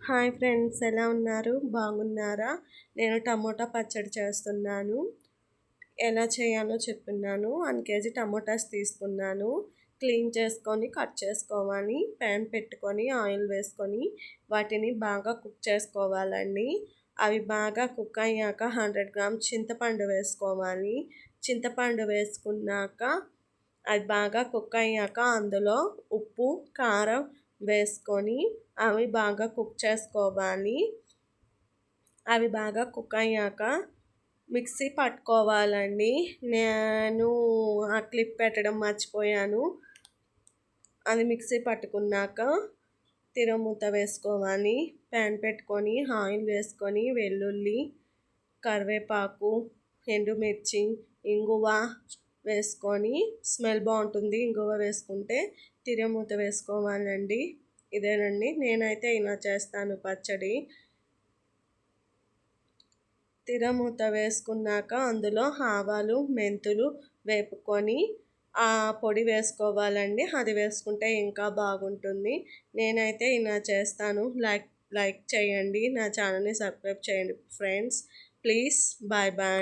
Hi friends, ఎలా ఉన్నారు? బాగున్నారా? నేను టమోటా పచ్చడి చేస్తున్నాను. ఎలా చేయాలో చెప్తున్నాను. 1 కేజీ టమోటాస్ తీసుకున్నాను. క్లీన్ చేసుకొని కట్ చేసుకోవాలి. ప్యాన్ పెట్టుకొని ఆయిల్ వేసుకొని వాటిని బాగా కుక్ చేసుకోవాలండి. అవి బాగా కుక్ అయ్యాక 100 గ్రామ్స్ చింతపండు వేసుకోవాలి. చింతపండు వేసుకున్నాక అవి బాగా కుక్ అయ్యాక అందులో ఉప్పు, కారం వేసుకొని అవి బాగా కుక్ చేసుకోవాలి. అవి బాగా కుక్ అయ్యాక మిక్సీ పట్టుకోవాలండి. నేను ఆ క్లిప్ పెట్టడం మర్చిపోయాను. అది మిక్సీ పట్టుకున్నాక తిరమూత వేసుకోవాలి. ప్యాన్ పెట్టుకొని ఆయిల్ వేసుకొని వెల్లుల్లి, కరివేపాకు, ఎండుమిర్చి, ఇంగువ వేసుకొని స్మెల్ బాగుంటుంది. ఇంగువ వేసుకుంటే తిరమూత వేసుకోవాలండి. ఇదేనండి, నేనైతే ఇలా చేస్తాను పచ్చడి. తిరమూత వేసుకున్నాక అందులో ఆవాలు, మెంతులు వేపుకొని ఆ పొడి వేసుకోవాలండి. అది వేసుకుంటే ఇంకా బాగుంటుంది. నేనైతే ఇలా చేస్తాను. లైక్ చేయండి, నా ఛానల్ని సబ్స్క్రైబ్ చేయండి ఫ్రెండ్స్. ప్లీజ్. Bye bye.